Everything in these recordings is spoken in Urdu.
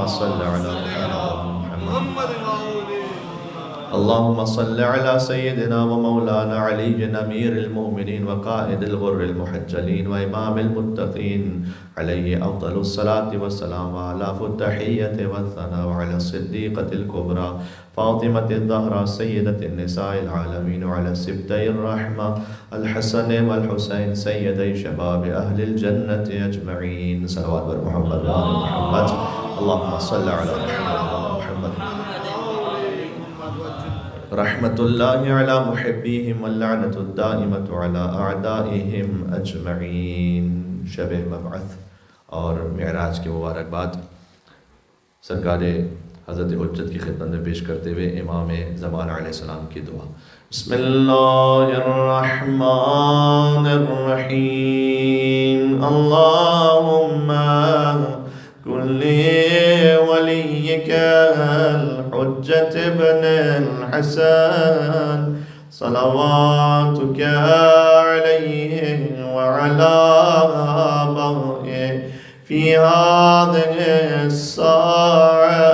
صل على محمد اللهم صل على سيدنا ومولانا علي أمير المؤمنين وقائد الغر المحجلين وإمام المتقين عليه أفضل الصلاة والسلام وآلاف التحية والثناء وعلى الصديقة الكبرى فاطمة الزهراء سيدة النساء العالمين وعلى سبتي الرحمة الحسن والحسين سيدي شباب أهل الجنة أجمعين صلوات محمد وآل محمد اللهم صل على محمد رحمة الله على محبيهم واللعنة الدائمة على أعدائهم أجمعين. شب مبعث اور معراج کی مبارکباد سرکار حضرت حجت کی خدمت میں پیش کرتے ہوئے امام زمان علیہ السلام کی دعا. بسم اللہ الرحمن الرحیم. اللہم کل ولیک الحجت ابن الحسن صلواتک علیہ وعلا آبائه في هذه الساعة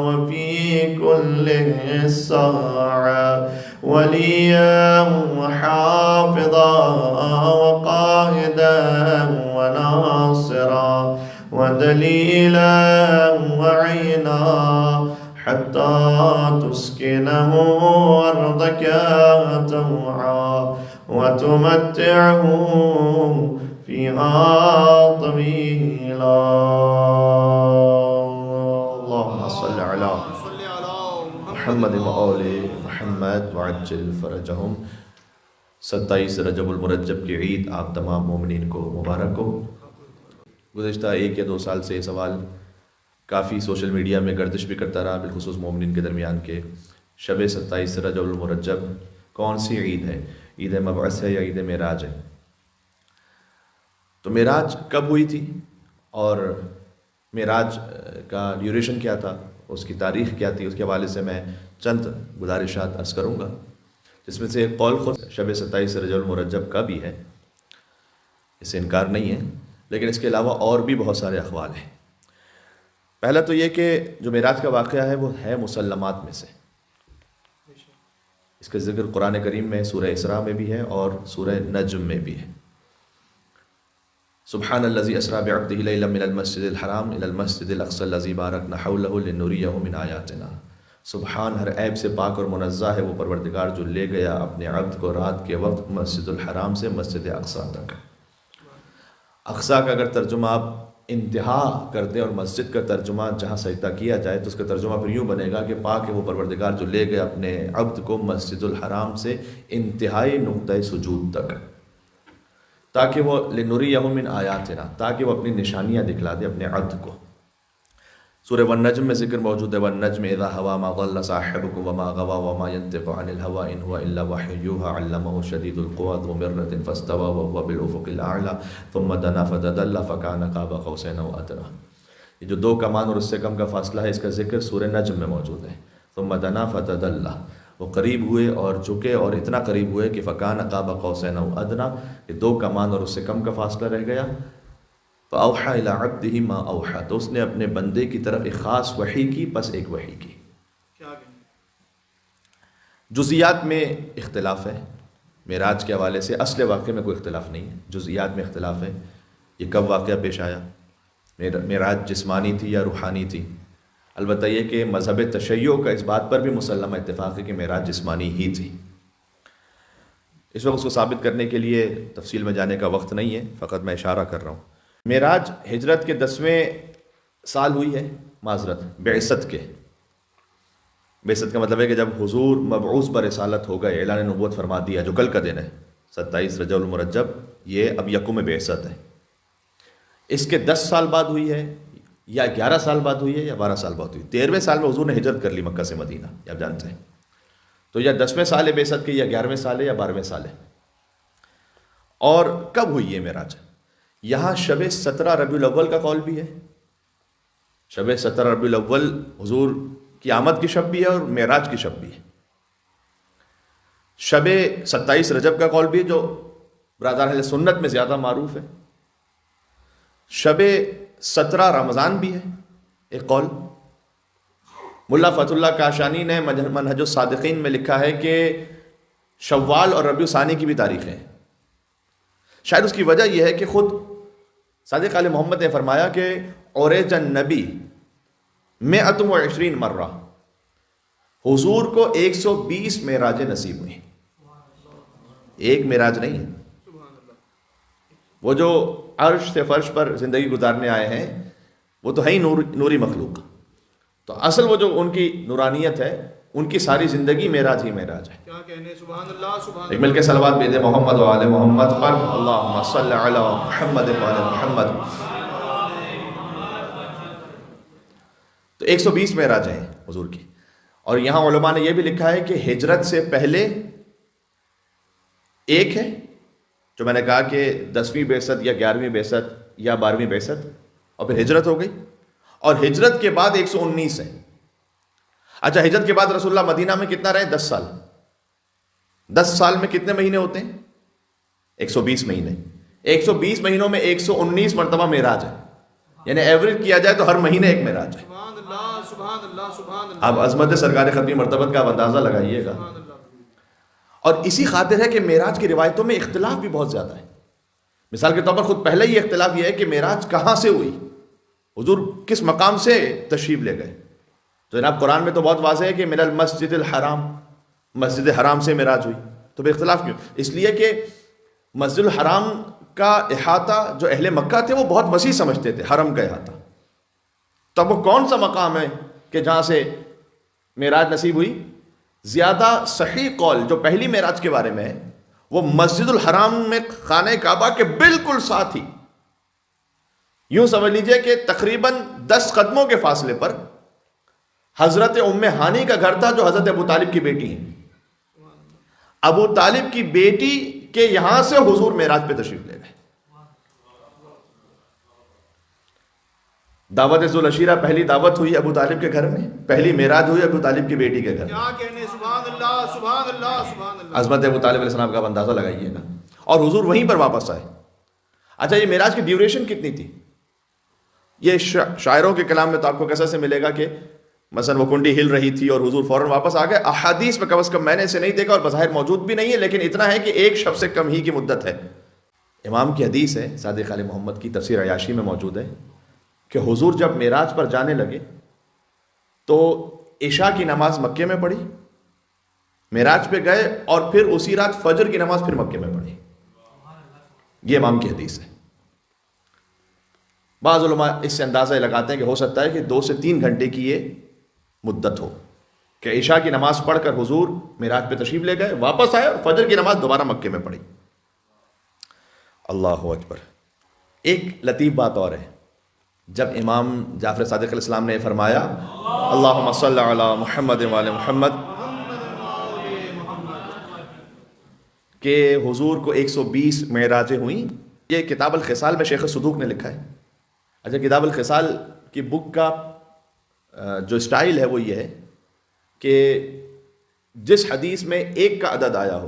وفي كل ساعة وليا وحافظا وقائدا وناصرا ودليلا وعينا حتى تسكنه أرضك طوعا وتمتعه فيها طويلا. اللهم صل على محمد وآل محمد وعجل فرجهم. 27 رجب المرجب کی عید آپ تمام مومنین کو مبارک ہو. گزشتہ 1 یا 2 سال سے یہ سوال کافی سوشل میڈیا میں گردش بھی کرتا رہا، بالخصوص مومنین کے درمیان کے شب 27 رجب المرجب کون سی عید ہے؟ عید مبعث ہے یا عید معراج ہے؟ تو معراج کب ہوئی تھی اور معراج کا ڈیوریشن کیا تھا، اس کی تاریخ کیا تھی، اس کے حوالے سے میں چند گزارشات عرض کروں گا، جس میں سے ایک قول خود شب 27 رجب المرجب کا بھی ہے، اس سے انکار نہیں ہے، لیکن اس کے علاوہ اور بھی بہت سارے اقوال ہیں. پہلا تو یہ کہ جو معراج کا واقعہ ہے وہ ہے مسلمات میں سے. اس کا ذکر قرآن کریم میں سورہ اسراء میں بھی ہے اور سورہ نجم میں بھی ہے. سبحان الذی اسریٰ بعبدہ لیلا من المسجد الحرام الی المسجد الاقصی الذی بارکنا حولہ لنریہ من آیاتنا. سبحان، ہر عیب سے پاک اور منزہ ہے وہ پروردگار جو لے گیا اپنے عبد کو رات کے وقت مسجد الحرام سے مسجد اقصی تک. اقصی کا اگر ترجمہ آپ انتہا کر دیں اور مسجد کا ترجمہ جہاں سجدہ کیا جائے تو اس کا ترجمہ پھر یوں بنے گا کہ پاک ہے وہ پروردگار جو لے گیا اپنے عبد کو مسجد الحرام سے انتہائی نقطۂ سجود تک، تاکہ وہ لنریہ من آیاتنا، تاکہ وہ اپنی نشانیاں دکھلا دے اپنے عبد کو. سورہ والنجم میں ذکر موجود ہے، والنجم اذا ہوا ما ضل صاحبکم وما غوا وما ينطق عن الهوى ان هو الا وحی یوحی علمہ شدید القوى ذو مرة فاستوى وهو بالافق الاعلى ثم دنا فتدلى فكان قاب قوسين او ادنى. یہ جو 2 کمان اور اس سے کم کا فاصلہ ہے، اس کا ذکر سورہ نجم میں موجود ہے. ثم دنا فتدلى، وہ قریب ہوئے اور جھکے اور اتنا قریب ہوئے کہ فکان قاب قوسین او ادنیٰ، یہ 2 کمان اور اس سے کم کا فاصلہ رہ گیا. فاوحى الى عبده ما اوحى، تو اس نے اپنے بندے کی طرف ایک خاص وحی کی، پس ایک وحی کی. جزئیات میں اختلاف ہے معراج کے حوالے سے، اصل واقعے میں کوئی اختلاف نہیں ہے، جزئیات میں اختلاف ہے. یہ کب واقعہ پیش آیا، معراج جسمانی تھی یا روحانی تھی؟ البتہ یہ کہ مذہب تشیع کا اس بات پر بھی مسلمہ اتفاق ہے کہ معراج جسمانی ہی تھی. اس وقت اس کو ثابت کرنے کے لیے تفصیل میں جانے کا وقت نہیں ہے، فقط میں اشارہ کر رہا ہوں. معراج ہجرت کے 10ویں سال ہوئی ہے، معذرت بعثت کے. بعثت کا مطلب ہے کہ جب حضور مبعوث برسالت ہو گئے، اعلان نبوت فرما دیا، جو کل کا دن ہے 27 رجب المرجب، یہ اب یکم بعثت ہے. اس کے 10 سال بعد ہوئی ہے یا 11 سال بعد ہوئی ہے یا 12 سال بعد ہوئی. 13ویں سال میں حضور نے ہجرت کر لی مکہ سے مدینہ، یہ آپ جانتے ہیں. تو یا 10ویں سال ہے بعثت کے، یا 11ویں سال ہے، یا 12ویں سال ہے. اور کب ہوئی یہ معراج؟ یہاں شب 17 ربیع الاول کا قول بھی ہے. شب 17 ربیع الاول حضور کی آمد کی شب بھی ہے اور معراج کی شب بھی ہے. شب 27 رجب کا قول بھی ہے جو برادر اہل سنت میں زیادہ معروف ہے. شب 17 رمضان بھی ہے ایک قول ملا فتح اللہ کاشانی نے منہج الصادقین میں لکھا ہے کہ شوال اور ربیع ثانی کی بھی تاریخیں ہیں. شاید اس کی وجہ یہ ہے کہ خود صادق علیہ محمد نے فرمایا کہ عرج النبی 120 مرہ، حضور کو 120 معراج نصیب ہوئی. ایک معراج نہیں ہے. وہ جو عرش سے فرش پر زندگی گزارنے آئے ہیں وہ تو ہے ہی نوری مخلوق. تو اصل وہ جو ان کی نورانیت ہے ان کی ساری زندگی معراج ہی معراج ہے. کیا کہنے، سبحان اللہ سبحان ایک مل کے صلوات بھیج دیں محمد و آل محمد پر. اللہم صلی علی محمد و آل محمد. تو 120 معراج ہیں حضور کی. اور یہاں علماء نے یہ بھی لکھا ہے کہ ہجرت سے پہلے ایک ہے جو میں نے کہا کہ 10ویں بعثت یا 11ویں بعثت یا 12ویں بعثت اور پھر ہجرت ہو گئی، اور ہجرت کے بعد 119 ہے. اچھا، ہجرت کے بعد رسول اللہ مدینہ میں کتنا رہے؟ 10 سال. 10 سال میں کتنے مہینے ہوتے ہیں؟ 120 مہینے. 120 مہینوں میں 119 مرتبہ معراج ہے، یعنی ایوریج کیا جائے تو ہر مہینے ایک معراج ہے. سبحان اللہ سبحان اللہ سبحان اللہ. آپ عظمت سرکار ختمی مرتبت کا اندازہ لگائیے گا. اور اسی خاطر ہے کہ معراج کی روایتوں میں اختلاف بھی بہت زیادہ ہے. مثال کے طور پر خود پہلے یہ اختلاف یہ ہے کہ معراج کہاں سے ہوئی، حضور کس مقام سے تشریف لے گئے. تو جناب قرآن میں تو بہت واضح ہے کہ من المسجد الحرام، مسجد حرام سے معراج ہوئی. تو پھر اختلاف کیوں؟ اس لیے کہ مسجد الحرام کا احاطہ جو اہل مکہ تھے وہ بہت وسیع سمجھتے تھے، حرم کا احاطہ. تب وہ کون سا مقام ہے کہ جہاں سے معراج نصیب ہوئی؟ زیادہ صحیح قول جو پہلی معراج کے بارے میں ہے وہ مسجد الحرام میں خانہ کعبہ کے بالکل ساتھ ہی، یوں سمجھ لیجئے کہ تقریباً 10 قدموں کے فاصلے پر حضرت ام ہانی کا گھر تھا جو حضرت ابو طالب کی بیٹی ہیں. ابو طالب کی بیٹی کے یہاں سے حضور معراج پہ تشریف لے گئے. دعوت ذوالعشیرہ پہلی دعوت ہوئی ابو طالب کے گھر میں، پہلی معراج ہوئی ابو طالب کی بیٹی کے گھر. کیا کہنے، سبحان اللہ سبحان اللہ سبحان اللہ. عظمت ابو طالب علیہ السلام کا اندازہ لگائیے گا. اور حضور وہیں پر واپس آئے. اچھا، یہ معراج کی ڈیوریشن کتنی تھی؟ یہ شاعروں کے کلام میں تو آپ کو کیسے سے ملے گا کہ مثلا وہ کنڈی ہل رہی تھی اور حضور فوراً واپس آ گئے. احادیث میں کم از کم میں نے اسے نہیں دیکھا اور بظاہر موجود بھی نہیں ہے، لیکن اتنا ہے کہ ایک شب سے کم ہی کی مدت ہے. امام کی حدیث ہے صادق علیہ محمد کی تفسیر عیاشی میں موجود ہے کہ حضور جب معراج پر جانے لگے تو عشاء کی نماز مکے میں پڑھی، معراج پہ گئے اور پھر اسی رات فجر کی نماز پھر مکے میں پڑھی. یہ امام کی حدیث ہے. بعض علماء اس سے اندازہ لگاتے ہیں کہ ہو سکتا ہے کہ 2 سے 3 گھنٹے کی یہ مدت ہو کہ عشاء کی نماز پڑھ کر حضور معراج پہ تشریف لے گئے، واپس آئے اور فجر کی نماز دوبارہ مکے میں پڑھی. اللہ اکبر. ایک لطیف بات اور ہے، جب امام جعفر صادق علیہ السلام نے فرمایا اللہم صلی علی محمد و آل محمد کہ حضور کو 120 معراجیں ہوئیں، یہ کتاب الخصال میں شیخ صدوق نے لکھا ہے. اچھا، کتاب الخصال کی بک کا جو سٹائل ہے وہ یہ ہے کہ جس حدیث میں 1 کا عدد آیا ہو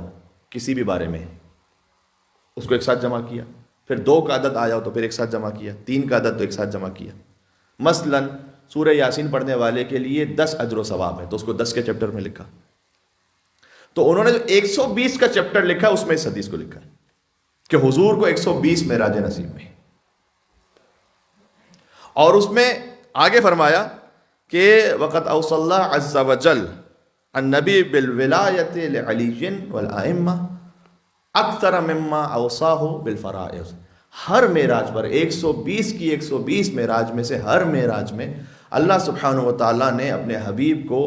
کسی بھی بارے میں اس کو ایک ساتھ جمع کیا، پھر 2 کا عدد آیا ہو تو پھر ایک ساتھ جمع کیا، 3 کا عدد تو ایک ساتھ جمع کیا. مثلا سورہ یاسین پڑھنے والے کے لیے 10 اجر و ثواب ہے تو اس کو 10 کے چیپٹر میں لکھا. تو انہوں نے جو 120 کا چیپٹر لکھا اس میں اس حدیث کو لکھا ہے کہ حضور کو 120 معراج نصیب میں. اور اس میں آگے فرمایا کہ وقت اوصى الله عز وجل النبی بالولایت لعلی والائمہ اکثر مما اوصاه بالفرائض. ہر معراج پر 120 معراج میں سے ہر معراج میں اللہ سبحانہ و تعالیٰ نے اپنے حبیب کو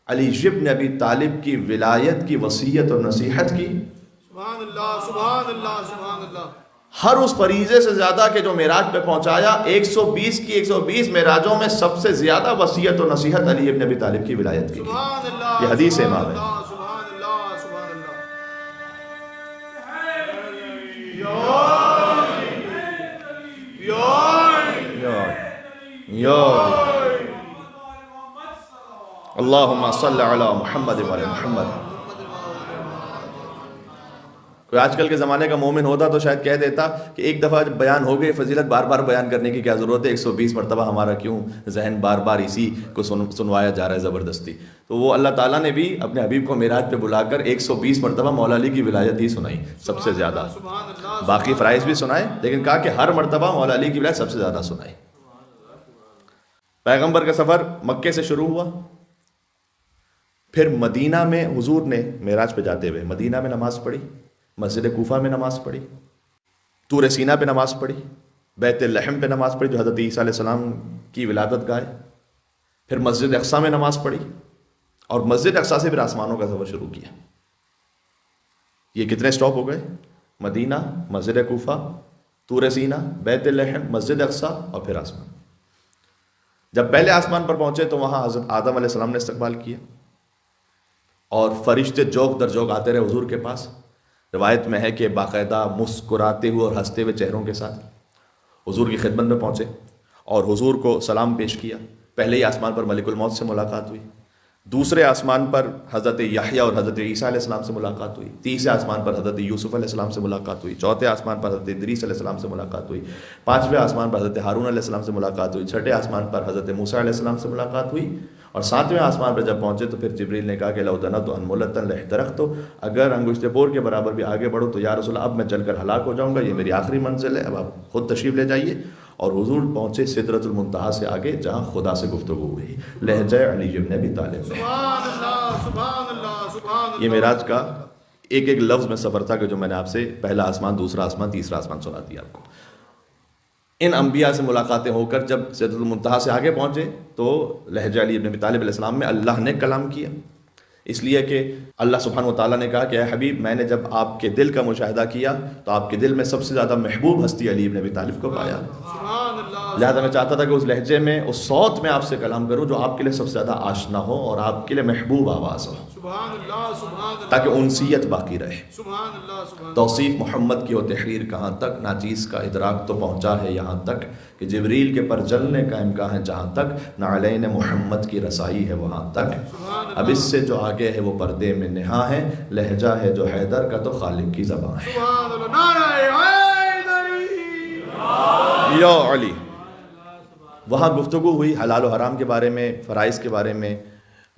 علی ابن ابی طالب کی ولایت کی وصیت اور نصیحت کی. سبحان اللہ سبحان اللہ سبحان اللہ. ہر اس فریضے سے زیادہ کہ جو معراج پہ پہنچایا، 120 معراجوں میں سب سے زیادہ وصیت و نصیحت علی ابن ابی طالب کی ولایت کی. سبحان اللہ. یہ حدیث امام ہے. سبحان اللہ سبحان اللہ. اللہم صلی علی محمد و علی محمد. کوئی آج کل کے زمانے کا مومن ہوتا تو شاید کہہ دیتا کہ ایک دفعہ جب بیان ہو گئی فضیلت بار بار بیان کرنے کی کیا ضرورت ہے، 120 مرتبہ ہمارا کیوں ذہن بار بار اسی کو سنوایا جا رہا ہے زبردستی. تو وہ اللہ تعالیٰ نے بھی اپنے حبیب کو معراج پہ بلا کر 120 مرتبہ مولا علی کی ولایت ہی سنائی سب سے زیادہ. باقی فرائض بھی سنائے لیکن کہا کہ ہر مرتبہ مولا علی کی ولایت سب سے زیادہ سنائی. پیغمبر کا سفر مکے سے شروع ہوا، پھر مدینہ میں حضور نے معراج پہ جاتے ہوئے مدینہ میں نماز پڑھی، مسجد کوفہ میں نماز پڑھی، طور سینا پہ نماز پڑھی، بیت لحم پہ نماز پڑھی جو حضرت عیسیٰ علیہ السلام کی ولادت گاہ ہے، پھر مسجد اقصیٰ میں نماز پڑھی، اور مسجد اقصیٰ سے پھر آسمانوں کا سفر شروع کیا. یہ کتنے سٹاپ ہو گئے؟ مدینہ، مسجد کوفہ، طور سینا، بیت لحم، مسجد اقصیٰ اور پھر آسمان. جب پہلے آسمان پر پہنچے تو وہاں حضرت آدم علیہ السلام نے استقبال کیا اور فرشتے جوق در جوق آتے رہے حضور کے پاس. روایت میں ہے کہ باقاعدہ مسکراتے ہوئے اور ہنستے ہوئے چہروں کے ساتھ حضور کی خدمت میں پہنچے اور حضور کو سلام پیش کیا. پہلے ہی آسمان پر ملک الموت سے ملاقات ہوئی، دوسرے آسمان پر حضرت یحییٰ اور حضرت عیسیٰ علیہ السلام سے ملاقات ہوئی، تیسرے آسمان پر حضرت یوسف علیہ السلام سے ملاقات ہوئی، چوتھے آسمان پر حضرت ادریس علیہ السلام سے ملاقات ہوئی، پانچویں آسمان پر حضرت ہارون علیہ السلام سے ملاقات ہوئی، چھٹے آسمان پر حضرت موسیٰ علیہ السلام سے ملاقات ہوئی، اور ساتویں آسمان پر جب پہنچے تو پھر جبریل نے کہا کہ لو دنوت انملۃ لاحترقت، اگر انگشت بور کے برابر بھی آگے بڑھو تو یا رسول اللہ اب میں جل کر ہلاک ہو جاؤں گا، یہ میری آخری منزل ہے، اب آپ خود تشریف لے جائیے. اور حضور پہنچے سدرۃ المنتہا سے آگے جہاں خدا سے گفتگو ہوئی، لہجہ علی ابن ابی طالب میں. سبحان اللہ سبحان اللہ سبحان اللہ. یہ معراج کا ایک ایک لفظ میں سفر تھا کہ جو میں نے آپ سے پہلا آسمان، دوسرا آسمان، تیسرا آسمان سنا دیا آپ کو. ان انبیاء سے ملاقاتیں ہو کر جب سدرۃ المنتہا سے آگے پہنچے تو لہجہ علی ابن ابی طالب علیہ السلام میں اللہ نے کلام کیا، اس لیے کہ اللہ سبحانہ و تعالیٰ نے کہا کہ اے حبیب میں نے جب آپ کے دل کا مشاہدہ کیا تو آپ کے دل میں سب سے زیادہ محبوب ہستی علی ابن ابی طالب کو پایا. سبحان اللہ. لہذا میں چاہتا تھا کہ اس لہجے میں، اس صوت میں آپ سے کلام کروں جو آپ کے لیے سب سے زیادہ آشنا ہو اور آپ کے لیے محبوب آواز ہو، سبحان اللہ سبحان اللہ. تاکہ انسیت باقی رہے. سبحان اللہ سبحان اللہ. توصیف محمد کی و تحریر کہاں تک، ناچیز کا ادراک تو پہنچا ہے یہاں تک کہ جبریل کے پر جلنے کا امکان ہے جہاں تک، نعلین محمد کی رسائی ہے وہاں تک. اب اس سے جو آگے ہے وہ پردے میں نہا ہے، لہجہ ہے جو حیدر کا تو خالق کی زبان ہے. سبحان اللہ. نعرہ حیدری. یا علی. وہاں گفتگو ہوئی حلال و حرام کے بارے میں، فرائض کے بارے میں،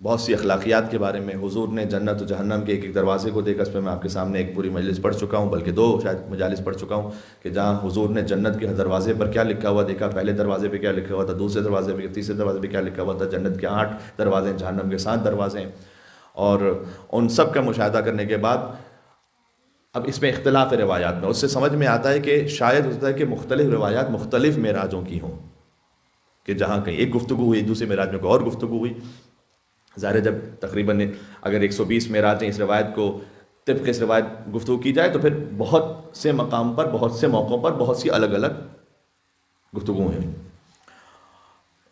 بہت سی اخلاقیات کے بارے میں. حضور نے جنت و جہنم کے ایک ایک دروازے کو دیکھا. اس پہ میں آپ کے سامنے ایک پوری مجلس پڑھ چکا ہوں، بلکہ 2 شاید مجالس پڑھ چکا ہوں کہ جہاں حضور نے جنت کے دروازے پر کیا لکھا ہوا دیکھا. پہلے دروازے پہ کیا لکھا ہوا تھا، دوسرے دروازے پہ، تیسرے دروازے پہ کیا لکھا ہوا تھا. جنت کے 8 دروازے ہیں، جہنم کے 7 دروازے ہیں. اور ان سب کا مشاہدہ کرنے کے بعد اب اس میں اختلاف ہے روایات میں. اس سے سمجھ میں آتا ہے کہ شاید ہوتا ہے کہ مختلف روایات مختلف معراجوں کی ہوں، کہ جہاں کہیں ایک گفتگو ہوئی، دوسرے معراج میں کوئی اور گفتگو ہوئی. ظاہر ہے جب تقریباً اگر 120 معراج ہیں، اس روایت کو طبق اس روایت گفتگو کی جائے تو پھر بہت سے مقام پر، بہت سے موقعوں پر بہت سی الگ الگ گفتگو ہیں.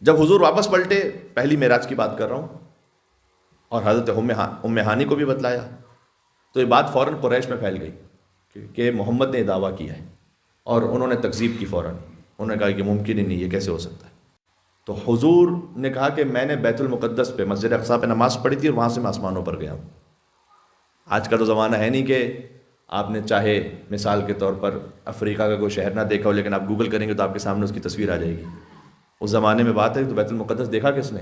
جب حضور واپس پلٹے، پہلی معراج کی بات کر رہا ہوں، اور حضرت ام ہانی کو بھی بتلایا تو یہ بات فوراً قریش میں پھیل گئی کہ محمد نے دعویٰ کیا ہے، اور انہوں نے تکذیب کی فوراً. انہوں نے کہا کہ ممکن ہی نہیں، یہ کیسے ہو سکتا ہے. تو حضور نے کہا کہ میں نے بیت المقدس پہ، مسجد اقصیٰ پہ نماز پڑھی تھی اور وہاں سے میں آسمانوں پر گیا ہوں. آج کا تو زمانہ ہے نہیں کہ آپ نے چاہے مثال کے طور پر افریقہ کا کوئی شہر نہ دیکھا ہو، لیکن آپ گوگل کریں گے تو آپ کے سامنے اس کی تصویر آ جائے گی. اس زمانے میں بات ہے تو بیت المقدس دیکھا کس نے؟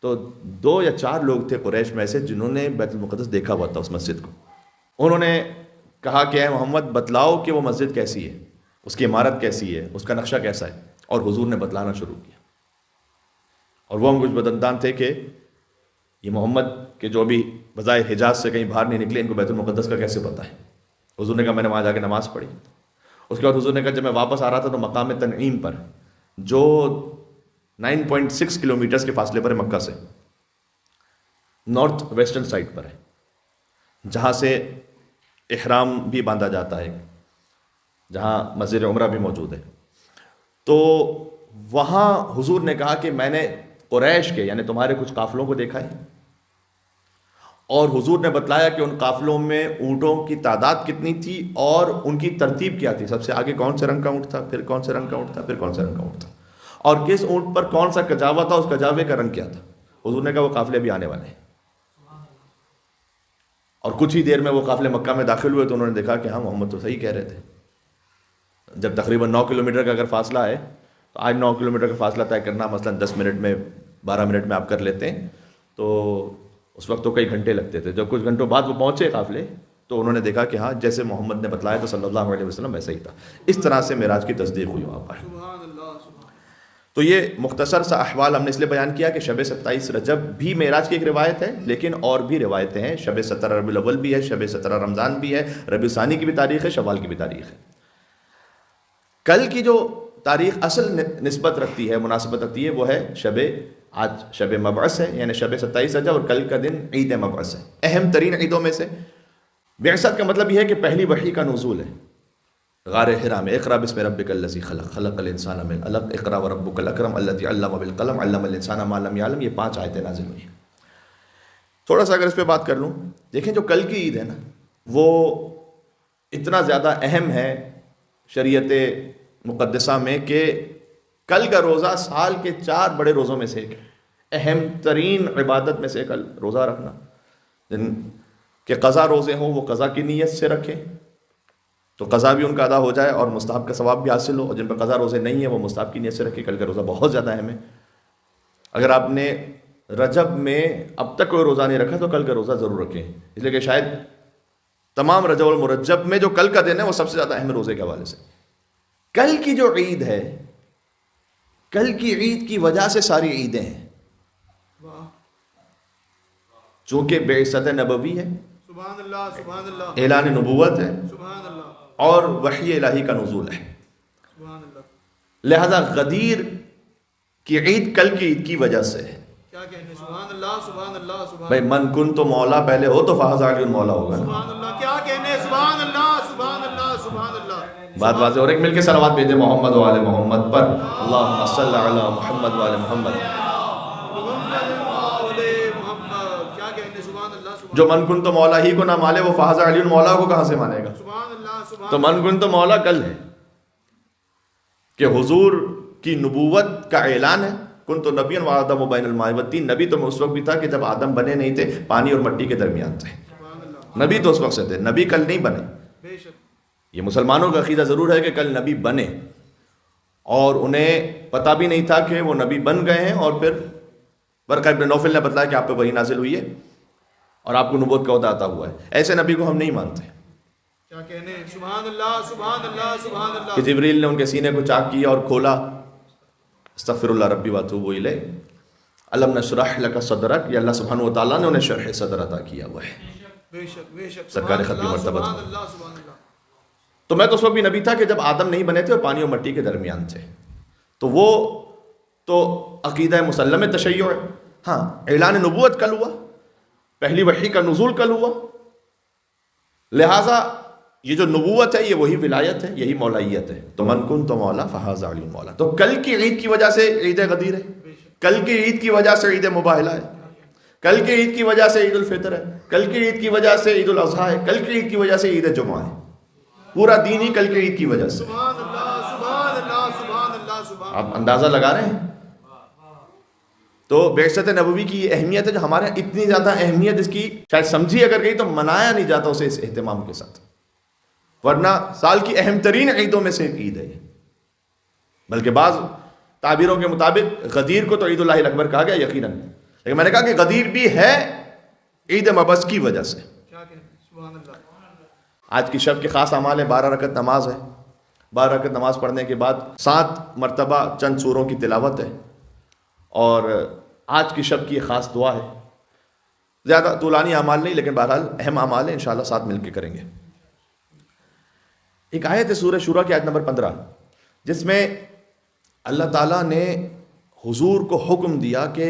تو 2 یا 4 لوگ تھے قریش میں ایسے جنہوں نے بیت المقدس دیکھا ہوا تھا، اس مسجد کو. انہوں نے کہا کہ اے محمد بتلاؤ کہ وہ مسجد کیسی ہے، اس کی عمارت کیسی ہے، اس کا نقشہ کیسا ہے. اور حضور نے بتلانا شروع کیا. اور وہ ہم کچھ بدندان تھے کہ یہ محمد کے جو بھی بظاہر حجاز سے کہیں باہر نہیں نکلے، ان کو بیت المقدس کا کیسے پتہ ہے. حضور نے کہا میں نے وہاں جا کے نماز پڑھی. اس کے بعد حضور نے کہا جب میں واپس آ رہا تھا تو مقام تنعیم پر، جو 9.6 کلومیٹرز کے فاصلے پر ہے مکہ سے، نارتھ ویسٹرن سائڈ پر ہے، جہاں سے احرام بھی باندھا جاتا ہے، جہاں مسجد عمرہ بھی موجود ہے. تو وہاں حضور نے کہا کہ میں نے قریش کے یعنی تمہارے کچھ قافلوں کو دیکھا ہے، اور حضور نے بتلایا کہ ان قافلوں میں اونٹوں کی تعداد کتنی تھی اور ان کی ترتیب کیا تھی. سب سے آگے کون سے رنگ کا اونٹ تھا، پھر کون سے رنگ کا اونٹ تھا، پھر کون سے رنگ کا اونٹ تھا، اور کس اونٹ پر کون سا کجاوا تھا، اس کجاوے کا رنگ کیا تھا. حضور نے کہا وہ قافلے بھی آنے والے ہیں. اور کچھ ہی دیر میں وہ قافلے مکہ میں داخل ہوئے تو انہوں نے دیکھا کہ ہاں محمد تو صحیح کہہ رہے تھے. جب تقریباً 9 کلومیٹر کا اگر فاصلہ ہے تو آج 9 کلومیٹر کا فاصلہ طے کرنا مثلاً 10 منٹ میں 12 منٹ میں آپ کر لیتے ہیں, تو اس وقت تو کئی گھنٹے لگتے تھے. جب کچھ گھنٹوں بعد وہ پہنچے قافلے تو انہوں نے دیکھا کہ ہاں جیسے محمد نے بتلایا تو صلی اللہ علیہ وسلم ویسا ہی تھا. اس طرح سے معراج کی تصدیق ہوئی وہاں پر. سبحان اللہ سبحان. تو یہ مختصر سا احوال ہم نے اس لیے بیان کیا کہ شب 27 رجب بھی معراج کی ایک روایت ہے, لیکن اور بھی روایتیں ہیں. شب 17 ربیع الاول بھی ہے, شب 17 رمضان بھی ہے, ربیع ثانی کی بھی تاریخ ہے, شوال کی بھی تاریخ ہے. کل کی جو تاریخ اصل نسبت رکھتی ہے, مناسبت رکھتی ہے, وہ ہے آج شب مبعث ہے, یعنی شب 27 رجب, اور کل کا دن عید مبعث ہے. اہم ترین عیدوں میں سے. بعثت کا مطلب یہ ہے کہ پہلی وحی کا نزول ہے. غار حرا میں اقرا بسم ربک الذی خلق خلق الانسان من علق اقرا وربک الاکرم الذی علم بالقلم علم الانسان ما لم یعلم. یہ 5 آیتیں نازل ہوئی ہیں. تھوڑا سا اگر اس پہ بات کر لوں, دیکھیں جو کل کی عید ہے نا, وہ اتنا زیادہ اہم ہے شریعت مقدسہ میں کہ کل کا روزہ سال کے 4 بڑے روزوں میں سے ایک ہے. اہم ترین عبادت میں سے کل روزہ رکھنا. جن کہ قضا روزے ہوں وہ قضا کی نیت سے رکھیں تو قضا بھی ان کا ادا ہو جائے اور مستحب کا ثواب بھی حاصل ہو, اور جن پہ قضا روزے نہیں ہیں وہ مستحب کی نیت سے رکھیں. کل کا روزہ بہت زیادہ اہم ہے. اگر آپ نے رجب میں اب تک کوئی روزہ نہیں رکھا تو کل کا روزہ ضرور رکھیں, اس لیے کہ شاید تمام رجب المرجب میں جو کل کا دن ہے وہ سب سے زیادہ اہم روزے کے حوالے سے. کل کی جو عید ہے, کل کی عید کی وجہ سے ساری عیدیں ہیں. واہ. چونکہ بعثت نبوی ہے, سبحان اللہ سبحان اللہ. اعلان نبوت ہے, سبحان اللہ اور وحی الہی کا نزول ہے. سبحان اللہ. لہذا غدیر کی عید کل کی عید کی وجہ سے ہے. کیا کہنے. سبحان اللہ سبحان اللہ سبحان بھائی من کن تو مولا پہلے ہو تو فہذا علی مولا ہوگا نا. سبحان اللہ. کیا کہنے. سبحان اللہ سبحان اللہ سبحان اللہ. بات واضح. اور ایک مل کے صلوات بھیجیں محمد و آل محمد پر. اللہم صلی علی محمد و آل محمد. کیا کہنے. سبحان اللہ سبحان. جو من کن تو مولا ہی کو نہ مانے وہ فہذا علی مولا کو کہاں سے مانے گا. سبحان اللہ سبحان. تو من کن تو مولا کل ہے کہ حضور کی نبوت کا اعلان ہے. کن تو نبی و آدم و بین الماء والطین. نبی تو اس وقت بھی تھا کہ جب آدم بنے نہیں تھے, پانی اور مٹی کے درمیان تھے. سبحان اللہ. نبی تو اس وقت سے تھے, نبی کل نہیں بنے. بے شک. یہ مسلمانوں کا عقیدہ ضرور ہے کہ کل نبی بنے, اور انہیں پتہ بھی نہیں تھا کہ وہ نبی بن گئے ہیں. اور پھر ورقہ ابن نوفل نے بتلایا کہ آپ پہ وحی نازل ہوئی ہے اور آپ کو نبوت کا عہدہ عطا ہوا ہے. ایسے نبی کو ہم نہیں مانتے کیا کہنے. سبحان اللہ سبحان اللہ سبحان اللہ. کہ جبریل نے ان کے سینے کو چاک کیا اور کھولا, استغفر اللہ ربی واتوب الیہ, الم نشرح لک صدرک, یہ اللہ سبحانہ و تعالیٰ نے انہیں شرح صدر عطا کیا ہوا ہے. بے شک بے شک. سرکار ختمی مرتبہ. سبحان اللہ سبحان اللہ. تو میں تو اس وقت بھی نبی تھا کہ جب آدم نہیں بنے تھے اور پانی اور مٹی کے درمیان تھے. تو وہ تو عقیدہ مسلم تشیع ہے. ہاں, اعلان نبوت کل ہوا, پہلی وحی کا نزول کل ہوا. لہٰذا یہ جو نبوت ہے یہ وہی ولایت ہے, یہی مولائیت ہے. تو من کن تو مولا فہذا علی مولا. تو کل کی عید کی وجہ سے عید غدیر ہے, کل کی عید کی وجہ سے عید مباہلہ ہے, کل کی عید کی وجہ سے عید الفطر ہے, کل کی عید کی وجہ سے عید الاضحیٰ ہے, کل کی عید کی وجہ سے عید جمعہ ہے. پورا دین ہی کل کی عید کی وجہ سے. سبحان اللہ سبحان اللہ سبحان اللہ سبحان. آپ اندازہ لگا رہے ہیں. تو بعثت نبوی کی یہ اہمیت ہے جو ہمارے اتنی زیادہ اہمیت اس کی شاید سمجھی اگر گئی تو منایا نہیں جاتا اسے اس اہتمام کے ساتھ, ورنہ سال کی اہم ترین عیدوں میں سے ایک عید ہے یہ. بلکہ بعض تعبیروں کے مطابق غدیر کو تو عید اللہ اکبر کہا گیا یقیناً, لیکن میں نے کہا کہ غدیر بھی ہے عید مبعث کی وجہ سے. کیا کہنے. سبحان اللہ. آج کی شب کے خاص اعمال ہے, 12 رکعت نماز ہے. 12 رکعت نماز پڑھنے کے بعد 7 مرتبہ چند سوروں کی تلاوت ہے, اور آج کی شب کی یہ خاص دعا ہے. زیادہ طولانی اعمال نہیں, لیکن بہرحال اہم اعمال ہیں, انشاءاللہ ساتھ مل کے کریں گے. ایک آیت ہے سورہ شورا کی آیت نمبر 15, جس میں اللہ تعالیٰ نے حضور کو حکم دیا کہ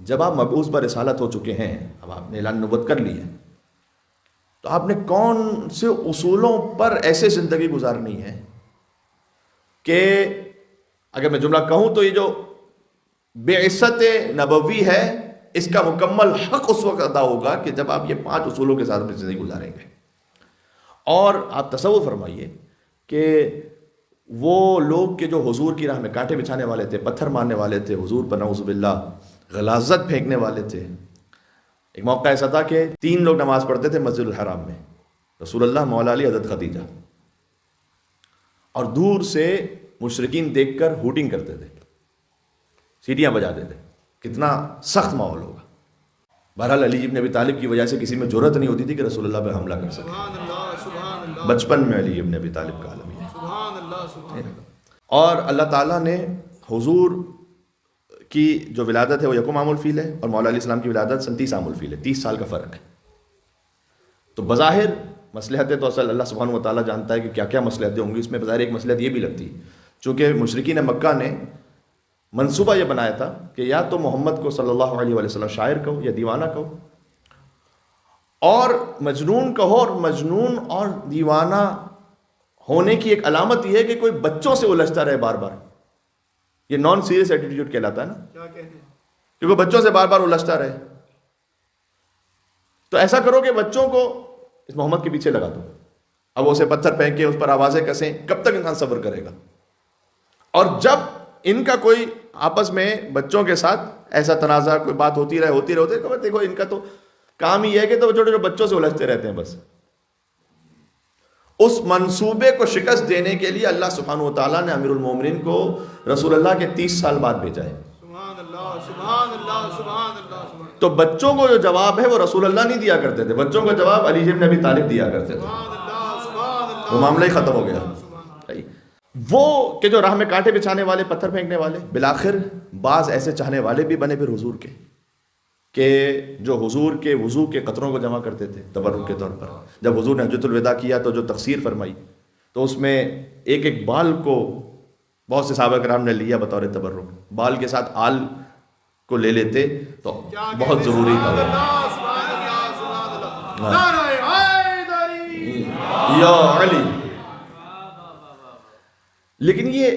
جب آپ مبعوث پر رسالت ہو چکے ہیں, اب آپ نے اعلان نبوت کر لی ہے, تو آپ نے کون سے اصولوں پر ایسے زندگی گزارنی ہے کہ اگر میں جملہ کہوں تو یہ جو بعثت نبوی ہے اس کا مکمل حق اس وقت ادا ہوگا کہ جب آپ یہ 5 اصولوں کے ساتھ اپنی زندگی گزاریں گے. اور آپ تصور فرمائیے کہ وہ لوگ کہ جو حضور کی راہ میں کانٹے بچھانے والے تھے, پتھر مارنے والے تھے, حضور پر نعوذ باللہ غلاظت پھینکنے والے تھے, ایک موقع ایسا تھا کہ 3 لوگ نماز پڑھتے تھے مسجد الحرام میں، رسول اللہ، مولا علی، حضرت خدیجہ، اور دور سے مشرکین دیکھ کر ہوٹنگ کرتے تھے، سیٹیاں بجاتے تھے. کتنا سخت ماحول ہوگا. بہرحال علی ابن ابی طالب کی وجہ سے کسی میں جرأت نہیں ہوتی تھی کہ رسول اللہ پہ حملہ کر سکے. سبحان اللہ سبحان اللہ بچپن میں علی ابن ابی طالب کا عالم ہے. سبحان اللہ سبحان اللہ. اور اللہ تعالیٰ نے حضور کی جو ولادت ہے وہ 1 عام الفیل ہے، اور مولا علیہ السلام کی ولادت 37 عام الفیل ہے، 30 سال کا فرق ہے. تو بظاہر مصلحتیں تو اصل اللہ سبحانہ و تعالیٰ جانتا ہے کہ کیا کیا مصلحتیں ہوں گی. اس میں بظاہر ایک مصلحت یہ بھی لگتی ہے، چونکہ مشرکین مکہ نے منصوبہ یہ بنایا تھا کہ یا تو محمد کو صلی اللہ علیہ وسلم شاعر کہو یا دیوانہ کہو، اور مجنون کہو. اور مجنون اور دیوانہ ہونے کی ایک علامت یہ ہے کہ کوئی بچوں سے الجھتا رہے بار بار. یہ نان سیریس ایٹیٹیوڈ کہلاتا ہے نا، کیا کہتے ہیں؟ کہ کوئی بچوں سے بار بار الجھتا رہے. تو ایسا کرو کہ بچوں کو اس محمد کے پیچھے لگا دو. اب اسے پتھر پھینک کے اس پر آوازیں کسیں، کب تک انسان صبر کرے گا؟ اور جب ان کا کوئی آپس میں بچوں کے ساتھ ایسا تنازع، کوئی بات ہوتی رہے، دیکھو ان کا تو کام ہی ہے کہ تو چھوٹے بچوں سے الجھتے رہتے ہیں بس. اس منصوبے کو شکست دینے کے لیے اللہ سبحانہ و تعالیٰ نے امیر المومنین کو رسول اللہ کے 30 سال بعد بھیجا ہے. سبحان اللہ سبحان اللہ سبحان اللہ سبحان تو بچوں کو جو جواب ہے وہ رسول اللہ نہیں دیا کرتے تھے، بچوں کا جواب علی ابن ابی طالب دیا کرتے تھے. اللہ سبحان اللہ. وہ معاملہ ہی ختم ہو گیا. وہ کہ جو راہ میں کانٹے بچھانے والے، پتھر پھینکنے والے، بالآخر بعض ایسے چاہنے والے بھی بنے پھر حضور کے، کہ جو حضور کے وضو کے قطروں کو جمع کرتے تھے تبرک کے طور پر. جب حضور نے حجۃ الوداع کیا تو جو تقصیر فرمائی، تو اس میں ایک ایک بال کو بہت سے صحابہ کرام نے لیا بطور تبرک. بال کے ساتھ آل کو لے لیتے تو بہت ضروری تھا. سبحان اللہ سبحان اللہ. نعرہ حیدری. یا علی. لیکن یہ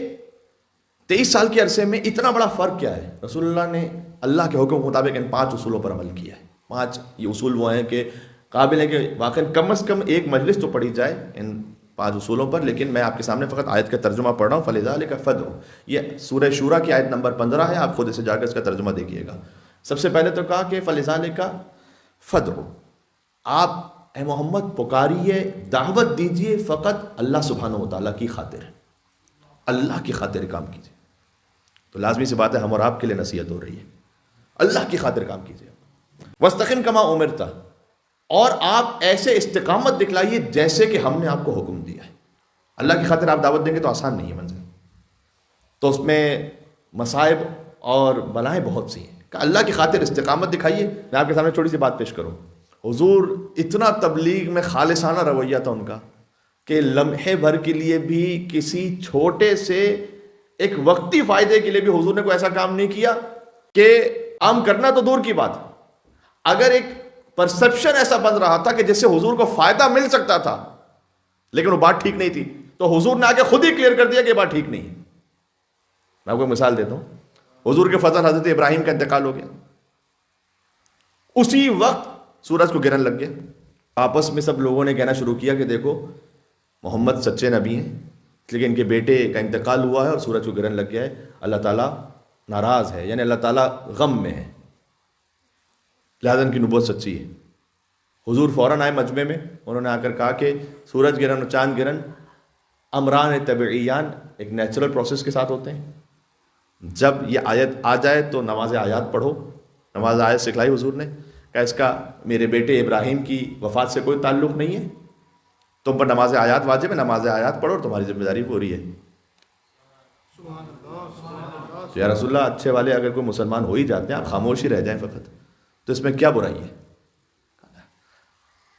23 سال کے عرصے میں اتنا بڑا فرق کیا ہے؟ رسول اللہ نے اللہ کے حکم کے مطابق ان 5 اصولوں پر عمل کیا ہے. 5 یہ اصول وہ ہیں کہ قابل ہے کہ واقعی کم از کم ایک مجلس تو پڑھی جائے ان 5 اصولوں پر. لیکن میں آپ کے سامنے فقط آیت کا ترجمہ پڑھ رہا ہوں. فَلِذَلِكَ فَادْعُ، یہ سورہ شورا کی آیت نمبر 15 ہے. آپ خود اسے جا کر اس کا ترجمہ دیکھیے گا. سب سے پہلے تو کہا کہ فَلِذَلِكَ فَادْعُ، آپ اے محمد پکاریے، دعوت دیجیے فقط اللہ سبحانہ و تعالیٰ کی خاطر، اللہ کی خاطر کام کیجیے. تو لازمی سی بات ہے ہم اور آپ کے لیے نصیحت ہو رہی ہے، اللہ کی خاطر کام کیجیے. وَاسْتَقِمْ كَمَا أُمِرْتَ، اور آپ ایسے استقامت دکھلائیے جیسے کہ ہم نے آپ کو حکم دیا ہے. اللہ کی خاطر آپ دعوت دیں گے تو آسان نہیں ہے منزل، تو اس میں مصائب اور بلائیں بہت سی ہیں. کہ اللہ کی خاطر استقامت دکھائیے. میں آپ کے سامنے چھوٹی سی بات پیش کروں. حضور اتنا تبلیغ میں خالصانہ رویہ تھا ان کا کہ لمحے بھر کے لیے بھی کسی چھوٹے سے ایک وقتی فائدے کے لیے بھی حضور نے کوئی ایسا کام نہیں کیا کہ عام کرنا تو دور کی بات، اگر ایک پرسپشن ایسا بن رہا تھا کہ جس سے حضور کو فائدہ مل سکتا تھا لیکن وہ بات ٹھیک نہیں تھی، تو حضور نے آگے خود ہی کلیئر کر دیا کہ یہ بات ٹھیک نہیں ہے. میں آپ کو مثال دیتا ہوں. حضور کے فضل حضرت ابراہیم کا انتقال ہو گیا، اسی وقت سورج کو گرہن لگ گیا. آپس میں سب لوگوں نے کہنا شروع کیا کہ دیکھو محمد سچے نبی ہیں لیکن ان کے بیٹے کا انتقال ہوا ہے اور سورج کو گرہن لگ گیا ہے، اللہ تعالیٰ ناراض ہے، یعنی اللہ تعالیٰ غم میں ہے، لہذا ان کی نبوت سچی ہے. حضور فوراً آئے مجمع میں، انہوں نے آ کر کہا کہ سورج گرہن اور چاند گرہن امران طبعیان ایک نیچرل پروسیس کے ساتھ ہوتے ہیں. جب یہ آیت آ جائے تو نماز آیات پڑھو. نماز آیت سکھلائی حضور نے، کہ اس کا میرے بیٹے ابراہیم کی وفات سے کوئی تعلق نہیں ہے، تم پر نماز آیات واجب ہے، نماز آیات پڑھو اور تمہاری ذمہ داری پوری ہے. تو یا رسول اللہ اچھے والے اگر کوئی مسلمان ہو ہی جاتے ہیں، آپ خاموش ہی رہ جائیں فقط، تو اس میں کیا برائی ہے؟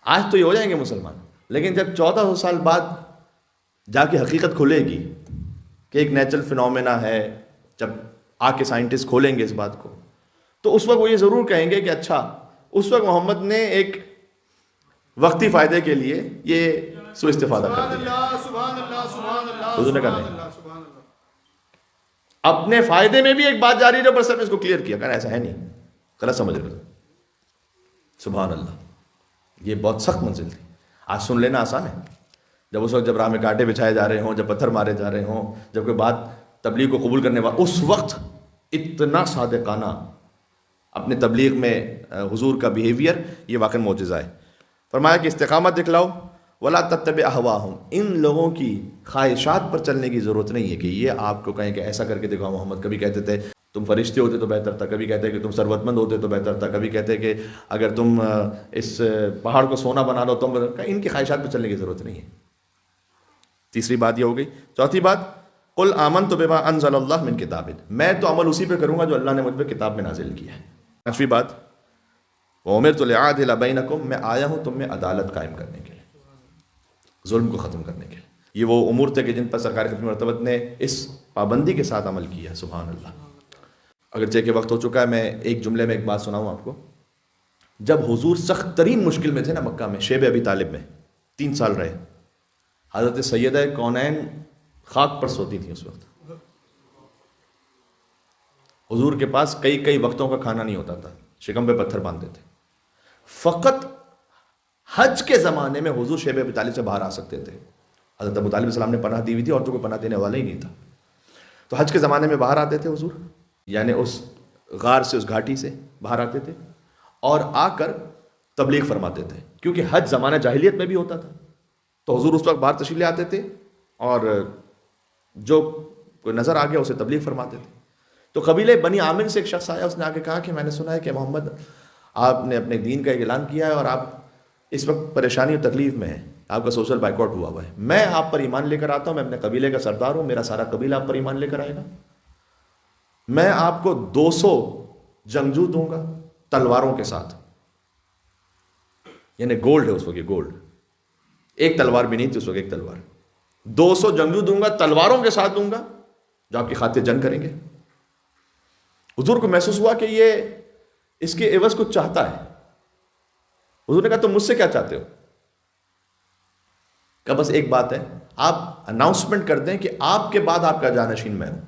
آج تو یہ ہو جائیں گے مسلمان، لیکن جب 1400 سال بعد جا کے حقیقت کھلے گی کہ ایک نیچرل فینومینا ہے، جب آ کے سائنٹسٹ کھولیں گے اس بات کو، تو اس وقت وہ یہ ضرور کہیں گے کہ اچھا اس وقت محمد نے ایک وقتی فائدے کے لیے یہ سو استفادہ کر دیا. حضور نے کہا نہیں، اپنے فائدے میں بھی ایک بات جاری رہی، پر سب نے اس کو کلیئر کیا، کہنا ایسا ہے نہیں، غلط سمجھ رہے. سبحان اللہ، یہ بہت سخت منزل تھی. آج سن لینا آسان ہے، جب اس وقت جب راہ میں کانٹے بچھائے جا رہے ہوں، جب پتھر مارے جا رہے ہوں، جب کوئی بات تبلیغ کو قبول کرنے والا، اس وقت اتنا صادقانہ اپنے تبلیغ میں حضور کا بیہیویئر یہ واقعی معجزہ ہے۔ فرمایا کہ استقامت دکھلاؤ، ولا تتبع اہواہم، ان لوگوں کی خواہشات پر چلنے کی ضرورت نہیں ہے کہ یہ آپ کو کہیں کہ ایسا کر کے دکھاؤ محمد۔ کبھی کہتے تھے تم فرشتے ہوتے تو بہتر تھا، کبھی کہتے کہ تم ثروت مند ہوتے تو بہتر تھا، کبھی کہتے کہ اگر تم اس پہاڑ کو سونا بنا دو تم، ان کی خواہشات پر چلنے کی ضرورت نہیں ہے۔ تیسری بات یہ ہو گئی۔ چوتھی بات، قل آمنت بما انزل اللہ من کتاب، میں تو عمل اسی پہ کروں گا جو اللہ نے مجھ پہ کتاب میں نازل کیا ہے۔ پانچویں بات، وَأُمِرْتُ لِأَعْدِلَ بَيْنَكُمْ، میں آیا ہوں تم میں عدالت قائم کرنے کے لیے، ظلم کو ختم کرنے کے لیے۔ یہ وہ امور تھے کہ جن پر سرکار ختم مرتبت نے اس پابندی کے ساتھ عمل کیا، سبحان اللہ۔ اگرچہ کہ وقت ہو چکا ہے، میں ایک جملے میں ایک بات سناؤں آپ کو۔ جب حضور سخت ترین مشکل میں تھے نا مکہ میں، شیب ابی طالب میں 3 سال رہے، حضرت سیدہ کونین خاک پر سوتی تھیں اس وقت۔ حضور کے پاس کئی وقتوں کا کھانا نہیں ہوتا تھا، شکم پہ پتھر باندھتے تھے۔ فقط حج کے زمانے میں حضور شیب ابی طالب سے باہر آ سکتے تھے۔ حضرت ابو طالب علیہ السلام نے پناہ دی ہوئی تھی، اور تو کوئی پناہ دینے والا ہی نہیں تھا۔ تو حج کے زمانے میں باہر آتے تھے حضور، یعنی اس غار سے، اس گھاٹی سے باہر آتے تھے اور آ کر تبلیغ فرماتے تھے، کیونکہ حج زمانہ جاہلیت میں بھی ہوتا تھا۔ تو حضور اس وقت باہر تشریف لے آتے تھے اور جو کوئی نظر آ گیا اسے تبلیغ فرماتے تھے۔ تو قبیلہ بنی عامر سے ایک شخص آیا، اس نے آ کے کہا کہ میں نے سنا ہے کہ محمد آپ نے اپنے دین کا ایک اعلان کیا ہے اور آپ اس وقت پریشانی اور تکلیف میں ہیں، آپ کا سوشل بائیکاٹ ہوا ہے۔ میں آپ پر ایمان لے کر آتا ہوں، میں اپنے قبیلے کا سردار ہوں، میرا سارا قبیلہ آپ پر ایمان لے کر آئے گا۔ میں آپ کو 200 جنگجو دوں گا تلواروں کے ساتھ، یعنی گولڈ ہے اس وقت، یہ گولڈ، ایک تلوار بھی نہیں تھی اس وقت، ایک تلوار، 200 جنگجو دوں گا تلواروں کے ساتھ دوں گا جو آپ کی خاطر جنگ کریں گے۔ حضور کو محسوس ہوا کہ یہ اس کے عوض کچھ چاہتا ہے۔ حضور نے کہا تم مجھ سے کیا چاہتے ہو؟ کہ بس ایک بات ہے، آپ اناؤنسمنٹ کر دیں کہ آپ کے بعد آپ کا جانشین میں ہوں،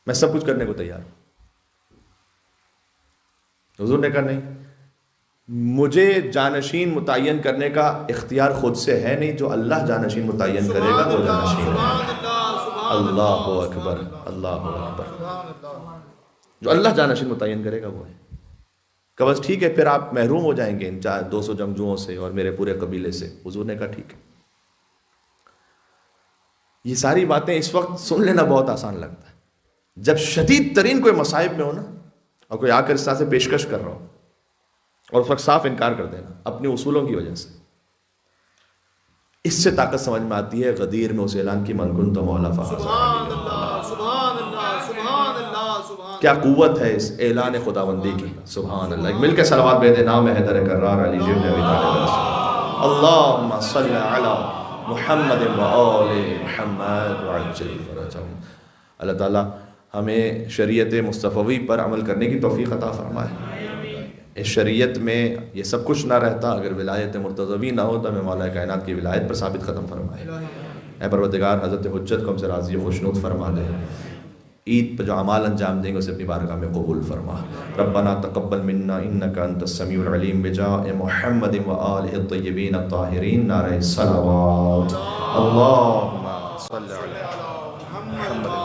میں سب کچھ کرنے کو تیار ہوں۔ حضور نے کہا نہیں، مجھے جانشین متعین کرنے کا اختیار خود سے ہے نہیں، جو اللہ جانشین متعین کرے گا وہ جانشین ہے۔ اللہ اکبر، اللہ اکبر، جو اللہ جانشین متعین کرے گا وہ ہے۔ کہ بس ٹھیک ہے، پھر آپ محروم ہو جائیں گے ان 200 جنگجوؤں سے اور میرے پورے قبیلے سے۔ حضور نے کہا ٹھیک ہے۔ یہ ساری باتیں اس وقت سن لینا بہت آسان لگتا ہے، جب شدید ترین کوئی مصائب میں ہو نا، اور کوئی آ کر اس طرح سے پیشکش کر رہا ہو اور اس وقت صاف انکار کر دینا اپنے اصولوں کی وجہ سے، اس سے طاقت سمجھ میں آتی ہے۔ غدیر میں اس اعلان کی من کنت مولا فہذا، کیا قوت ہے اس اعلان خداوندی کی، سبحان اللہ۔ مل کے صلوات بھیجیں، نام حیدر کرار علی جبن ابی طالب، اللہم صلی علی محمد و آل محمد وعجل فرجہم۔ اللہ تعالیٰ ہمیں شریعت مصطفوی پر عمل کرنے کی توفیق عطا فرمائے۔ اس شریعت میں یہ سب کچھ نہ رہتا اگر ولایت مرتضوی نہ ہو، تو ہمیں مولا کائنات کی ولایت پر ثابت ختم فرمائے۔ اے پروردگار، حضرت حجت کو ہم سے راضی و خوشنود فرما دے، عید پہ جو اعمال انجام دیں گے اسے اپنی بارگاہ میں قبول فرما۔ ربنا تقبل منا انک انت السمیع العلیم، بجاہ محمد و آلہ الطیبین الطاہرین، نعرہ صلوات، اللہم صلی علی محمد